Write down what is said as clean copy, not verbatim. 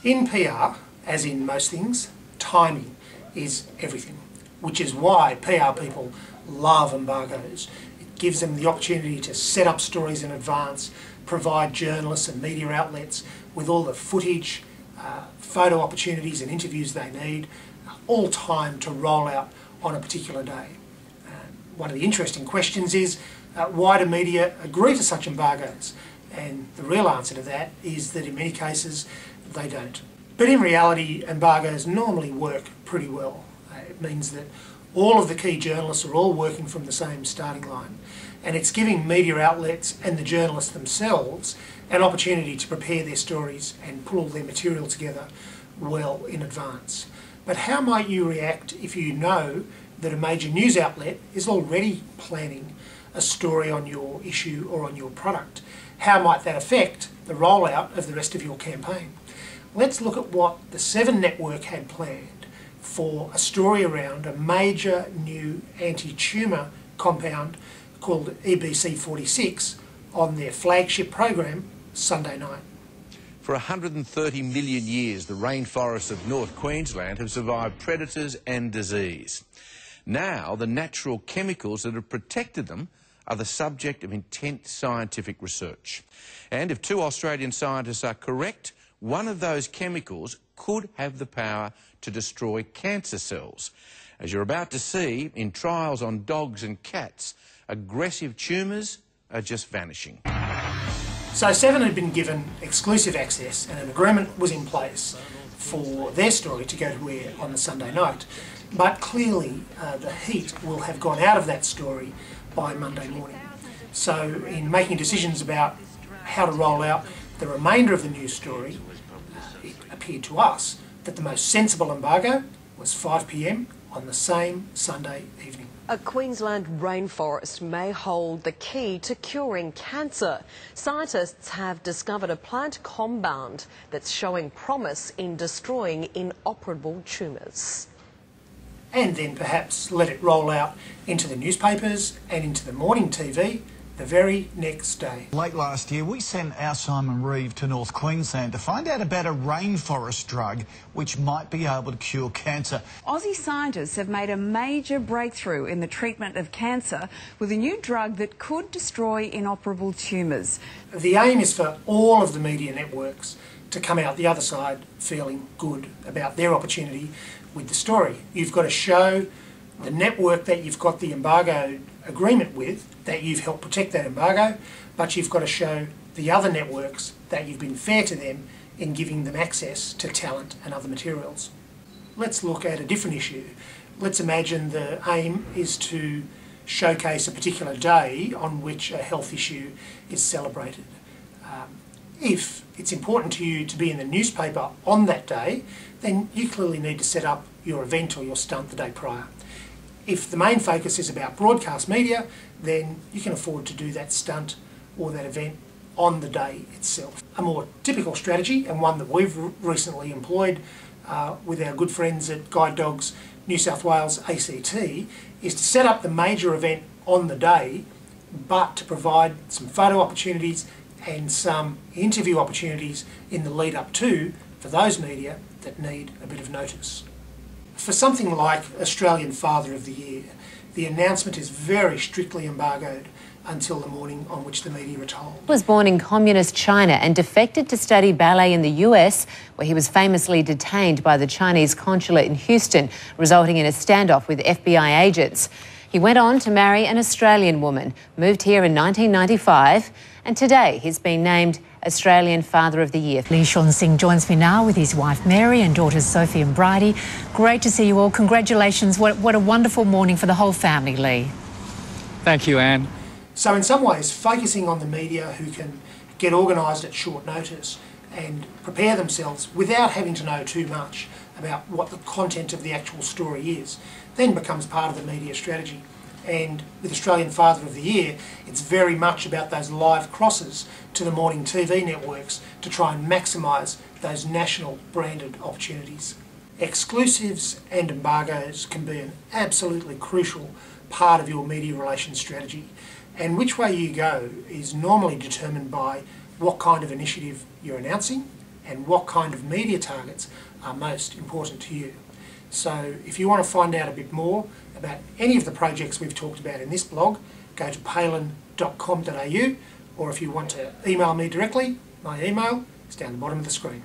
In PR, as in most things, timing is everything, which is why PR people love embargoes. It gives them the opportunity to set up stories in advance, provide journalists and media outlets with all the footage, photo opportunities and interviews they need, all timed to roll out on a particular day. One of the interesting questions is, why do media agree to such embargoes? And the real answer to that is that in many cases they don't. But in reality, embargoes normally work pretty well. It means that all of the key journalists are all working from the same starting line, and it's giving media outlets and the journalists themselves an opportunity to prepare their stories and pull all their material together well in advance. But how might you react if you know that a major news outlet is already planning a story on your issue or on your product? How might that affect the rollout of the rest of your campaign? Let's look at what the Seven Network had planned for a story around a major new anti-tumour compound called EBC46 on their flagship program Sunday night. For 130 million years, the rainforests of North Queensland have survived predators and disease. Now, the natural chemicals that have protected them are the subject of intense scientific research. And if two Australian scientists are correct, one of those chemicals could have the power to destroy cancer cells. As you're about to see, in trials on dogs and cats, aggressive tumours are just vanishing. So Seven had been given exclusive access and an agreement was in place for their story to go to air on the Sunday night. But clearly the heat will have gone out of that story by Monday morning. So in making decisions about how to roll out the remainder of the news story, it appeared to us that the most sensible embargo was 5 p.m. on the same Sunday evening. A Queensland rainforest may hold the key to curing cancer. Scientists have discovered a plant compound that's showing promise in destroying inoperable tumours. And then perhaps let it roll out into the newspapers and into the morning TV the very next day. Late last year, we sent our Simon Reeve to North Queensland to find out about a rainforest drug which might be able to cure cancer. Aussie scientists have made a major breakthrough in the treatment of cancer with a new drug that could destroy inoperable tumours. The aim is for all of the media networks to come out the other side feeling good about their opportunity with the story. You've got to show the network that you've got the embargo agreement with that you've helped protect that embargo, but you've got to show the other networks that you've been fair to them in giving them access to talent and other materials. Let's look at a different issue. Let's imagine the aim is to showcase a particular day on which a health issue is celebrated. If it's important to you to be in the newspaper on that day, then you clearly need to set up your event or your stunt the day prior. If the main focus is about broadcast media, then you can afford to do that stunt or that event on the day itself. A more typical strategy, and one that we've recently employed with our good friends at Guide Dogs New South Wales ACT, is to set up the major event on the day, but to provide some photo opportunities and some interview opportunities in the lead up to for those media that need a bit of notice. For something like Australian Father of the Year, the announcement is very strictly embargoed until the morning on which the media are told. He was born in communist China and defected to study ballet in the US, where he was famously detained by the Chinese consulate in Houston, resulting in a standoff with FBI agents. He went on to marry an Australian woman, moved here in 1995, and today he's been named Australian Father of the Year. Lee Sean Singh joins me now with his wife Mary and daughters Sophie and Bridie. Great to see you all. Congratulations. What a wonderful morning for the whole family, Lee. Thank you, Anne. So in some ways, focusing on the media who can get organised at short notice and prepare themselves without having to know too much about what the content of the actual story is, then becomes part of the media strategy. And with Australian Father of the Year, it's very much about those live crosses to the morning TV networks to try and maximise those national branded opportunities. Exclusives and embargoes can be an absolutely crucial part of your media relations strategy, and which way you go is normally determined by what kind of initiative you're announcing and what kind of media targets are most important to you. So if you want to find out a bit more about any of the projects we've talked about in this blog, go to palin.com.au, or if you want to email me directly, my email is down the bottom of the screen.